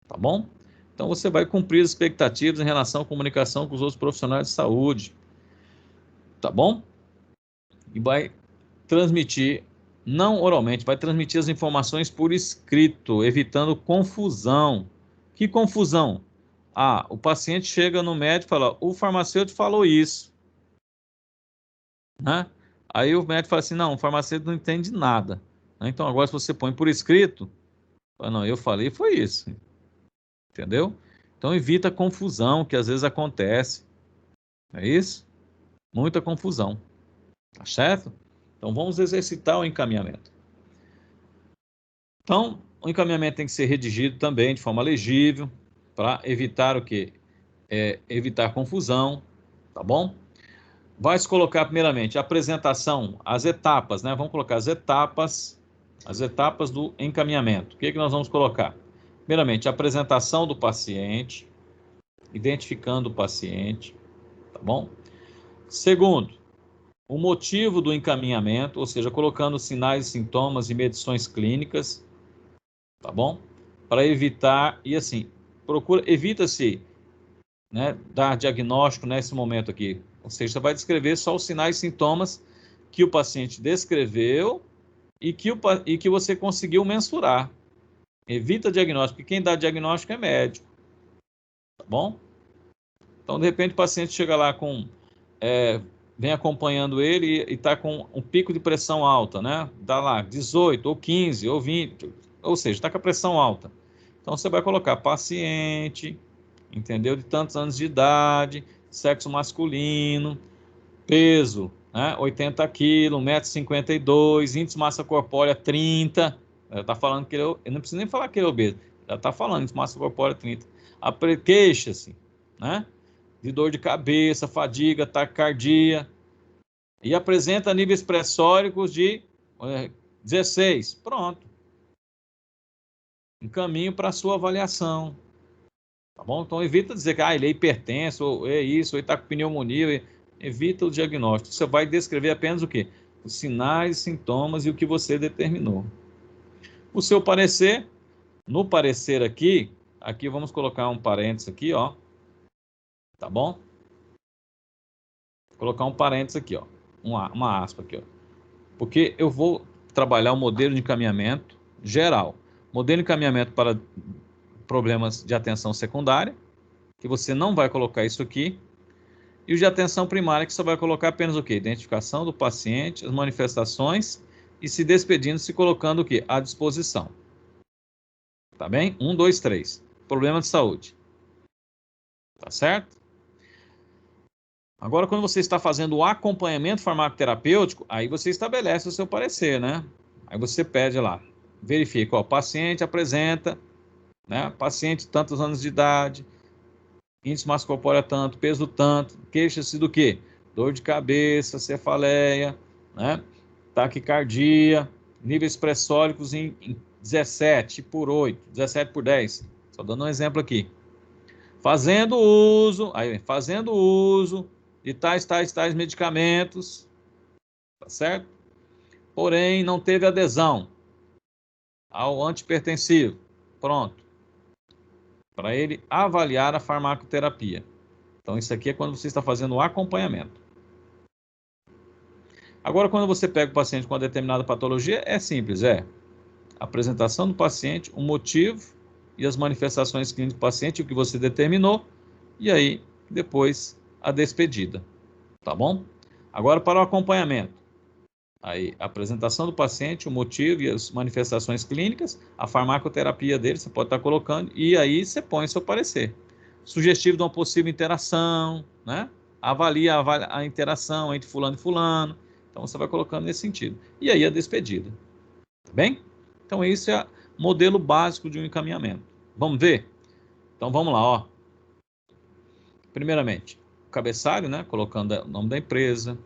Tá bom? Então você vai cumprir as expectativas em relação à comunicação com os outros profissionais de saúde. Tá bom? E vai transmitir, não oralmente, vai transmitir as informações por escrito, evitando confusão. Que confusão? O paciente chega no médico e fala, o farmacêutico falou isso. Né? Aí o médico fala assim, não, o farmacêutico não entende nada. Então agora se você põe por escrito, não, eu falei, foi isso. Entendeu? Então evita a confusão que às vezes acontece. É isso? Muita confusão. Tá certo? Então vamos exercitar o encaminhamento. Então, o encaminhamento tem que ser redigido também de forma legível, para evitar o quê? Evitar confusão, tá bom? Vai se colocar primeiramente a apresentação, as etapas, né? Vamos colocar as etapas do encaminhamento. O que nós vamos colocar? Primeiramente, a apresentação do paciente, identificando o paciente, tá bom? Segundo, o motivo do encaminhamento, ou seja, colocando sinais, sintomas e medições clínicas, tá bom? Para evitar, e assim, evita-se, né, dar diagnóstico nesse momento aqui. Ou seja, você vai descrever só os sinais e sintomas que o paciente descreveu e que você conseguiu mensurar. Evita diagnóstico, porque quem dá diagnóstico é médico, tá bom? Então, de repente, o paciente chega lá com, vem acompanhando ele e está com um pico de pressão alta, né? Dá lá 18, ou 15, ou 20, ou seja, está com a pressão alta. Então, você vai colocar paciente, entendeu? De tantos anos de idade, sexo masculino, peso, né? 80 quilos, 1,52 m, índice de massa corpórea 30. Já está falando que ele não precisa nem falar que ele é obeso, já está falando de massa corpórea 30. Queixa-se, né? De dor de cabeça, fadiga, taquicardia, e apresenta níveis pressóricos de 16. Pronto. Encaminho para a sua avaliação. Tá bom? Então evita dizer que ele é hipertenso, ou é isso, ou está com pneumonia. Evita o diagnóstico. Você vai descrever apenas o quê? Os sinais, sintomas e o que você determinou. O seu parecer, no parecer aqui vamos colocar um parênteses aqui, ó. Tá bom? Vou colocar um parênteses aqui, ó. Uma aspa aqui, ó. Porque eu vou trabalhar o modelo de encaminhamento geral. Modelo de encaminhamento para problemas de atenção secundária, que você não vai colocar isso aqui. E o de atenção primária, que você vai colocar apenas o quê? Identificação do paciente, as manifestações e se despedindo, se colocando o quê? À disposição. Tá bem? 1, 2, 3. Problema de saúde. Tá certo? Agora, quando você está fazendo o acompanhamento farmacoterapêutico, aí você estabelece o seu parecer, né? Aí você pede lá, verifica, ó, o paciente apresenta, né? Paciente tantos anos de idade, índice de massa corpórea tanto, peso tanto, queixa-se do quê? Dor de cabeça, cefaleia, né? Taquicardia, níveis pressóricos em 17 por 8, 17 por 10. Só dando um exemplo aqui. Fazendo uso de tais medicamentos, tá certo? Porém, não teve adesão ao antipertensivo. Pronto. Para ele avaliar a farmacoterapia. Então, isso aqui é quando você está fazendo o acompanhamento. Agora, quando você pega o paciente com uma determinada patologia, é simples, a apresentação do paciente, o motivo e as manifestações clínicas do paciente, o que você determinou, e aí, depois, a despedida, tá bom? Agora, para o acompanhamento. Aí, a apresentação do paciente, o motivo e as manifestações clínicas, a farmacoterapia dele, você pode estar colocando, e aí você põe o seu parecer. Sugestivo de uma possível interação, né? Avalia a interação entre fulano e fulano. Então, você vai colocando nesse sentido. E aí, a despedida. Tá bem? Então, esse é o modelo básico de um encaminhamento. Vamos ver? Então, vamos lá, ó. Primeiramente, o cabeçalho, né? Colocando o nome da empresa,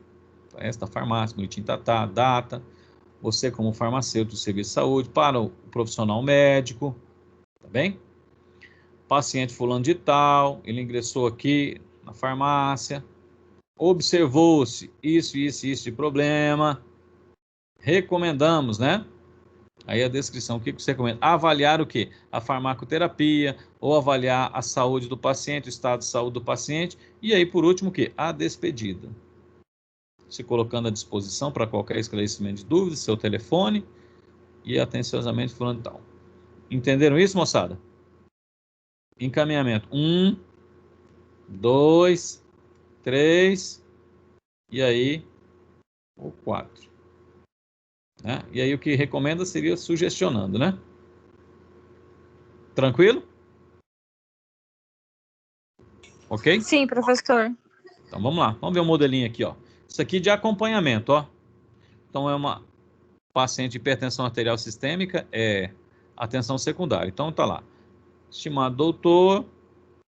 esta farmácia, bonitinho, data, você como farmacêutico do serviço de saúde, para o profissional médico, tá bem? Paciente fulano de tal, ele ingressou aqui na farmácia, observou-se isso de problema, recomendamos, né? Aí a descrição, o que você recomenda? Avaliar o quê? A farmacoterapia, ou avaliar a saúde do paciente, o estado de saúde do paciente, e aí por último o quê? A despedida. Se colocando à disposição para qualquer esclarecimento de dúvidas, seu telefone e atenciosamente fulano e tal. Entenderam isso, moçada? Encaminhamento 1, 2, 3 e aí o 4. Né? E aí o que recomenda seria sugestionando, né? Tranquilo? Ok? Sim, professor. Então vamos lá, vamos ver o modelinho aqui, ó. Isso aqui de acompanhamento, ó. Então é uma paciente de hipertensão arterial sistêmica, é atenção secundária. Então tá lá. Estimado doutor,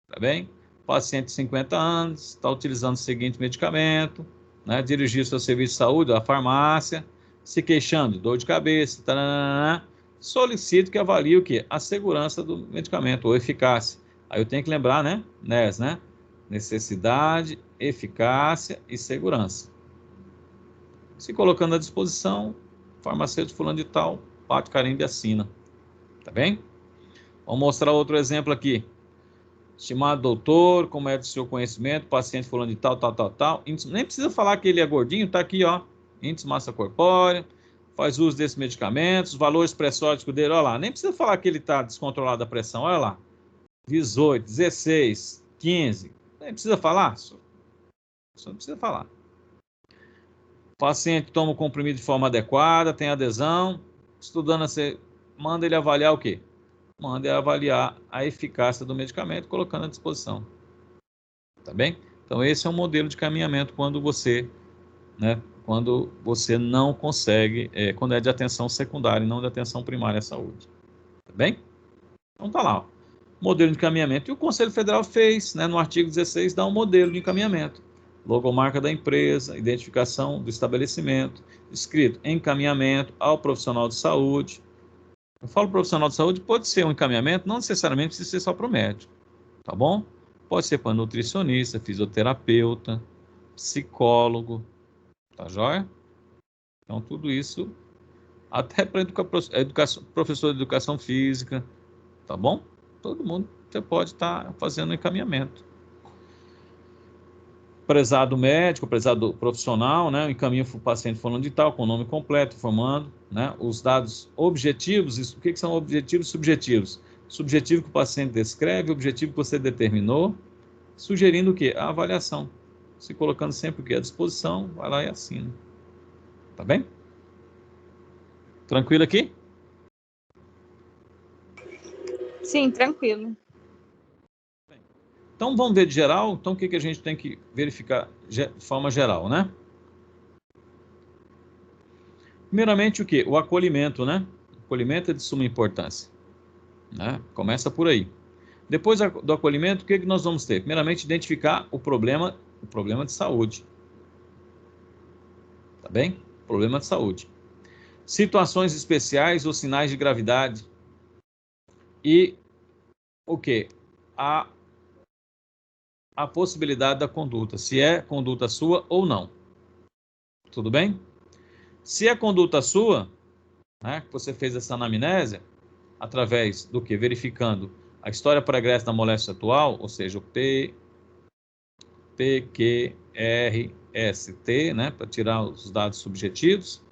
tá bem? Paciente de 50 anos, está utilizando o seguinte medicamento, né? Dirigir-se ao serviço de saúde, à farmácia, se queixando de dor de cabeça, taranana, solicito que avalie o quê? A segurança do medicamento, ou eficácia. Aí eu tenho que lembrar, né? NES, né? Necessidade, eficácia e segurança. Se colocando à disposição, farmacêutico fulano de tal, bate o carimbo e assina. Tá bem? Vamos mostrar outro exemplo aqui. Estimado doutor, como é do seu conhecimento, paciente fulano de tal, tal, tal, tal. Nem precisa falar que ele é gordinho, tá aqui, ó. Índice de massa corpórea, faz uso desses medicamentos, valores pressódicos dele, olha lá. Nem precisa falar que ele está descontrolado a pressão, olha lá. 18, 16, 15. Nem precisa falar. Só não precisa falar. O paciente toma o comprimido de forma adequada, tem adesão. Estudando, você manda ele avaliar o quê? Manda ele avaliar a eficácia do medicamento, colocando à disposição. Tá bem? Então, esse é um modelo de caminhamento quando você, né, quando você não consegue, quando é de atenção secundária e não de atenção primária à saúde. Tá bem? Então, tá lá, ó. Modelo de encaminhamento. E o Conselho Federal fez, né, no artigo 16, dá um modelo de encaminhamento. Logomarca da empresa, identificação do estabelecimento, escrito encaminhamento ao profissional de saúde. Eu falo profissional de saúde, pode ser um encaminhamento, não necessariamente precisa ser só para o médico, tá bom? Pode ser para nutricionista, fisioterapeuta, psicólogo, tá joia? Então, tudo isso, até para professor de educação física, tá bom? Todo mundo, você pode estar fazendo encaminhamento. Prezado médico, prezado profissional, né? Encaminha o paciente falando de tal, com o nome completo, informando, né? Os dados objetivos, o que são objetivos e subjetivos? Subjetivo que o paciente descreve, objetivo que você determinou, sugerindo o quê? A avaliação. Se colocando sempre o quê? À disposição, vai lá e assina. Tá bem? Tranquilo aqui? Sim, tranquilo. Então, vamos ver de geral. Então, o que a gente tem que verificar de forma geral, né? Primeiramente, o quê? O acolhimento, né? O acolhimento é de suma importância, né? Começa por aí. Depois do acolhimento, o que nós vamos ter? Primeiramente, identificar o problema de saúde. Tá bem? Problema de saúde. Situações especiais ou sinais de gravidade. E o quê? A possibilidade da conduta, se é conduta sua ou não. Tudo bem? Se é conduta sua, né, que você fez essa anamnésia, através do que? Verificando a história pregressa da moléstia atual, ou seja, o PQRST, né, para tirar os dados subjetivos,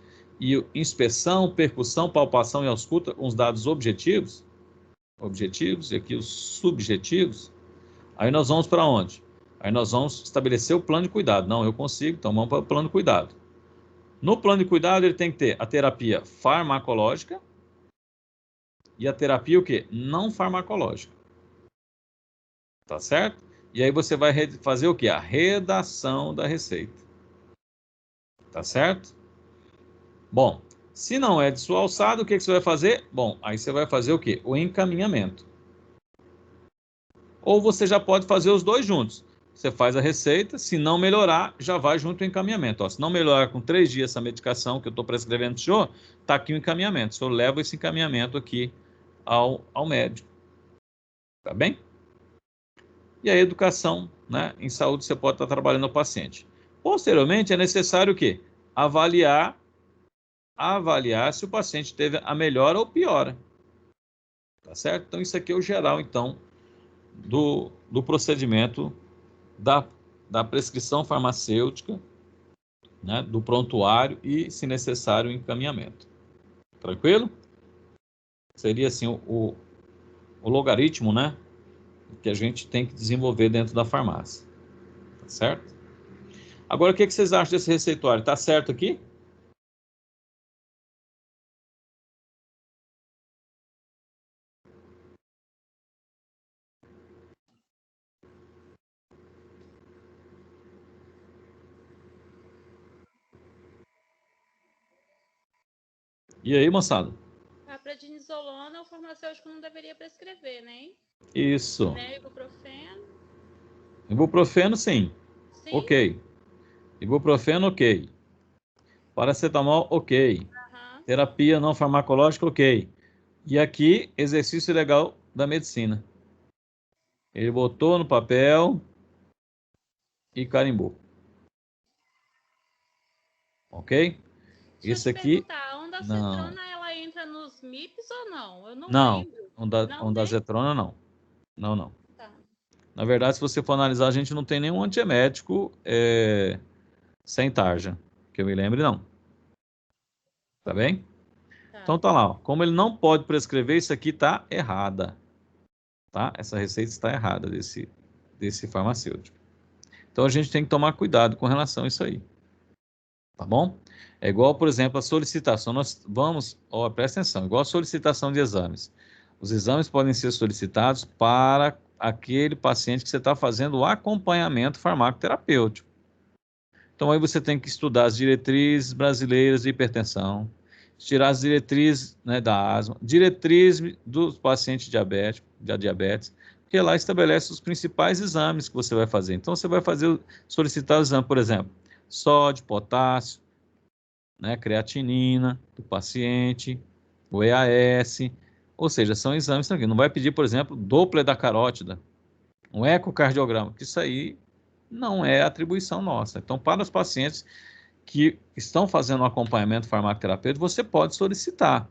e inspeção, percussão, palpação e ausculta, com os dados objetivos, e aqui os subjetivos. Aí nós vamos para onde? Aí nós vamos estabelecer o plano de cuidado. Não, eu consigo, então vamos para o plano de cuidado. No plano de cuidado, ele tem que ter a terapia farmacológica e a terapia o quê? Não farmacológica. Tá certo? E aí você vai fazer o quê? A redação da receita. Tá certo? Bom, se não é de sua alçada, o que você vai fazer? Bom, aí você vai fazer o quê? O encaminhamento. Ou você já pode fazer os dois juntos. Você faz a receita, se não melhorar, já vai junto o encaminhamento. Ó, se não melhorar com 3 dias essa medicação que eu estou prescrevendo para o senhor, está aqui o encaminhamento. O senhor leva esse encaminhamento aqui ao médico. Tá bem? E a educação, né? Em saúde você pode estar trabalhando no paciente. Posteriormente, é necessário o quê? Avaliar se o paciente teve a melhora ou piora. Tá certo? Então, isso aqui é o geral, então, do procedimento da prescrição farmacêutica, né, do prontuário e, se necessário, o encaminhamento. Tranquilo? Seria assim o logaritmo, né, que a gente tem que desenvolver dentro da farmácia. Tá certo? Agora, o que vocês acham desse receituário? Tá certo aqui? E aí, moçada? A prednisolona, o farmacêutico não deveria prescrever, né? Isso. Né? Ibuprofeno. Ibuprofeno, sim. Sim. Ok. Ibuprofeno, ok. Paracetamol, ok. Uhum. Terapia não farmacológica, ok. E aqui, exercício legal da medicina. Ele botou no papel e carimbou. Ok? Deixa Esse eu te aqui, perguntar, a não. ondacetrona, ela entra nos MIPs ou não? Eu não Não, lembro. Não ondazetrona não. Não. Tá. Na verdade, se você for analisar, a gente não tem nenhum antiemético sem tarja. Que eu me lembre, não. Tá bem? Tá. Então tá lá, ó. Como ele não pode prescrever, isso aqui tá errada. Tá? Essa receita está errada desse farmacêutico. Então a gente tem que tomar cuidado com relação a isso aí. Tá bom? É igual, por exemplo, a solicitação. Nós vamos, ó, presta atenção, igual a solicitação de exames. Os exames podem ser solicitados para aquele paciente que você está fazendo o acompanhamento farmacoterapêutico. Então aí você tem que estudar as diretrizes brasileiras de hipertensão, tirar as diretrizes, né, da asma, diretrizes dos pacientes diabéticos, da diabetes, porque lá estabelece os principais exames que você vai fazer. Então você vai solicitar o exame, por exemplo, sódio, potássio, né, creatinina do paciente, o EAS, ou seja, são exames também. Não vai pedir, por exemplo, Doppler da carótida, um ecocardiograma, que isso aí não é atribuição nossa. Então, para os pacientes que estão fazendo um acompanhamento farmacoterapêutico, você pode solicitar.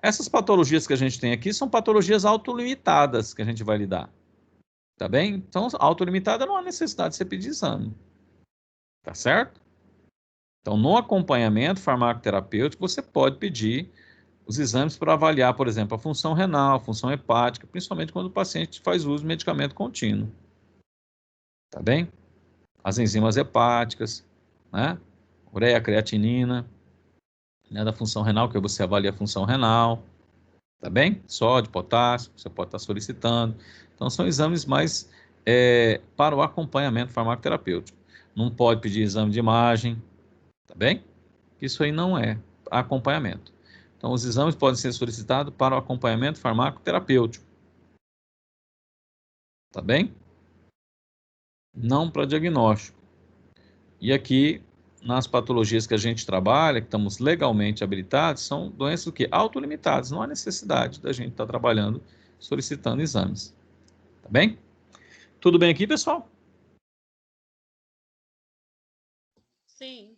Essas patologias que a gente tem aqui são patologias autolimitadas que a gente vai lidar. Tá bem? Então, autolimitada não há necessidade de você pedir exame. Tá certo? Então, no acompanhamento farmacoterapêutico, você pode pedir os exames para avaliar, por exemplo, a função renal, a função hepática, principalmente quando o paciente faz uso de medicamento contínuo. Tá bem? As enzimas hepáticas, né? Ureia, creatinina, né, da função renal, que você avalia a função renal, tá bem? Sódio, potássio, você pode estar solicitando. Então, são exames mais para o acompanhamento farmacoterapêutico. Não pode pedir exame de imagem, tá bem? Isso aí não é acompanhamento. Então, os exames podem ser solicitados para o acompanhamento farmacoterapêutico, tá bem? Não para diagnóstico. E aqui, nas patologias que a gente trabalha, que estamos legalmente habilitados, são doenças do quê? Autolimitadas. Não há necessidade da gente estar trabalhando, solicitando exames. Tá bem? Tudo bem aqui, pessoal? Sim.